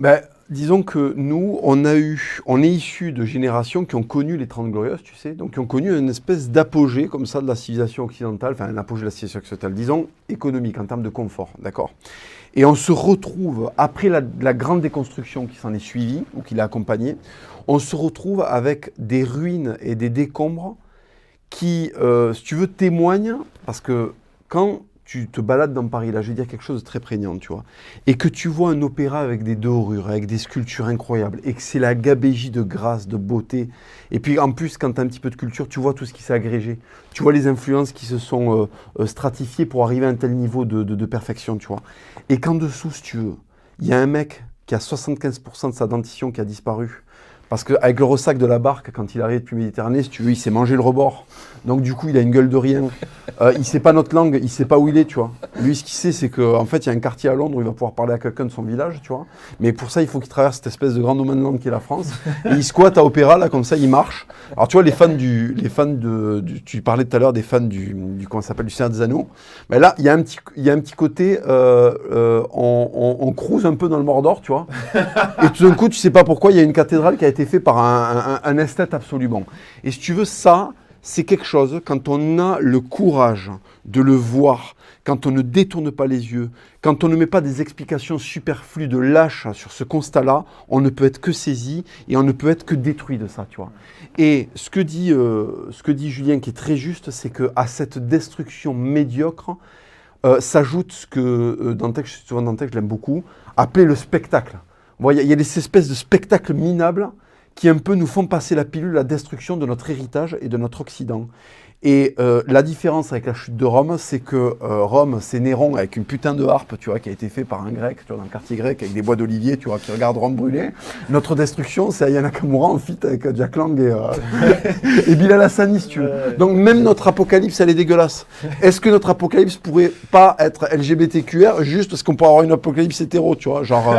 Ben, disons que nous, on est issus de générations qui ont connu les Trente Glorieuses, tu sais, donc qui ont connu une espèce d'apogée comme ça de la civilisation occidentale, enfin un apogée de la civilisation occidentale, disons économique en termes de confort, d'accord. Et on se retrouve, après la grande déconstruction qui s'en est suivie, ou qui l'a accompagnée, on se retrouve avec des ruines et des décombres qui, si tu veux, témoignent, parce que quand tu te balades dans Paris, là je vais dire quelque chose de très prégnant, tu vois, et que tu vois un opéra avec des dorures, avec des sculptures incroyables, et que c'est la gabegie de grâce, de beauté, et puis en plus quand tu as un petit peu de culture, tu vois tout ce qui s'est agrégé, tu vois les influences qui se sont stratifiées pour arriver à un tel niveau de perfection, tu vois, et qu'en dessous, si tu veux, il y a un mec qui a 75% de sa dentition qui a disparu, parce qu'avec le ressac de la barque, quand il arrive depuis Méditerranée, si tu veux, il s'est mangé le rebord. Donc du coup, il a une gueule de rien. Il ne sait pas notre langue, il ne sait pas où il est, tu vois. Lui, ce qu'il sait, c'est qu'en fait, il y a un quartier à Londres où il va pouvoir parler à quelqu'un de son village, tu vois. Mais pour ça, il faut qu'il traverse cette espèce de grand domaine de langue qui est la France. Et il squatte à Opéra, là, comme ça, il marche. Alors tu vois, tu parlais tout à l'heure des fans comment ça s'appelle, du Seigneur des Anneaux. Mais là, il y a un petit côté, on cruise un peu dans le Mordor, tu vois. Et tout d'un coup, tu sais pas pourquoi, il y a une cathédrale qui a été faite par un esthète absolument. Et si tu veux, ça, c'est quelque chose, quand on a le courage de le voir, quand on ne détourne pas les yeux, quand on ne met pas des explications superflues de lâche sur ce constat-là, on ne peut être que saisi et on ne peut être que détruit de ça, tu vois. Et ce que dit Julien, qui est très juste, c'est qu'à cette destruction médiocre, s'ajoute ce que, dans le texte, souvent dans le texte, je l'aime beaucoup, appeler le spectacle. Bon, il y a des espèces de spectacles minables qui un peu nous font passer la pilule, la destruction de notre héritage et de notre Occident. Et la différence avec la chute de Rome, c'est que Rome, c'est Néron avec une putain de harpe, tu vois, qui a été fait par un grec, tu vois, dans le quartier grec, avec des bois d'olivier, tu vois, qui regarde Rome brûler. Notre destruction, c'est Aya Nakamura en feat avec Jack Lang et Bilal Hassani, si tu veux. Donc même notre apocalypse, elle est dégueulasse. Est-ce que notre apocalypse pourrait pas être LGBTQR juste parce qu'on pourrait avoir une apocalypse hétéro, tu vois, genre...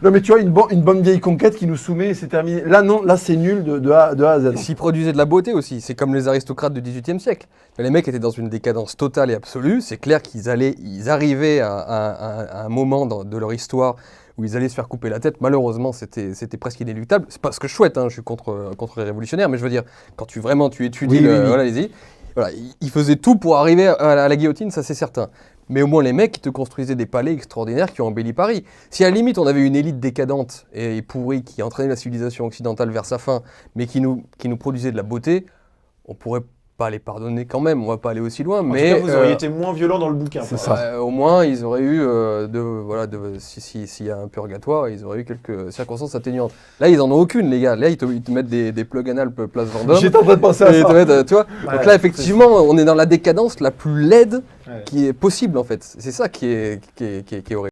non mais tu vois, une bonne vieille conquête qui nous soumet et c'est terminé. Là non, là c'est nul de A à Z. S'ils produisaient de la beauté aussi, c'est comme les aristocrates du XVIIIe siècle. Les mecs étaient dans une décadence totale et absolue. C'est clair qu'ils arrivaient à un moment de leur histoire où ils allaient se faire couper la tête. Malheureusement, c'était presque inéluctable. C'est pas ce que je souhaite, hein, je suis contre les révolutionnaires, mais je veux dire, quand tu étudies, voilà, allez-y. Voilà, ils faisaient tout pour arriver à la guillotine, ça c'est certain. Mais au moins les mecs, ils te construisaient des palais extraordinaires qui ont embelli Paris. Si à la limite on avait une élite décadente et pourrie qui entraînait la civilisation occidentale vers sa fin, mais qui nous produisait de la beauté, on pourrait pas les pardonner quand même, on va pas aller aussi loin. Mais tout cas, vous auriez été moins violent dans le bouquin. C'est ça. Au moins, ils auraient eu, s'il y a un purgatoire, ils auraient eu quelques circonstances atténuantes. Là, ils en ont aucune, les gars. Là, ils te mettent des plugs anal place Vendôme. J'étais en train de penser à ça. Tu vois. Ouais, donc là, effectivement, on est dans la décadence la plus laide qui est possible, en fait. C'est ça qui est horrible.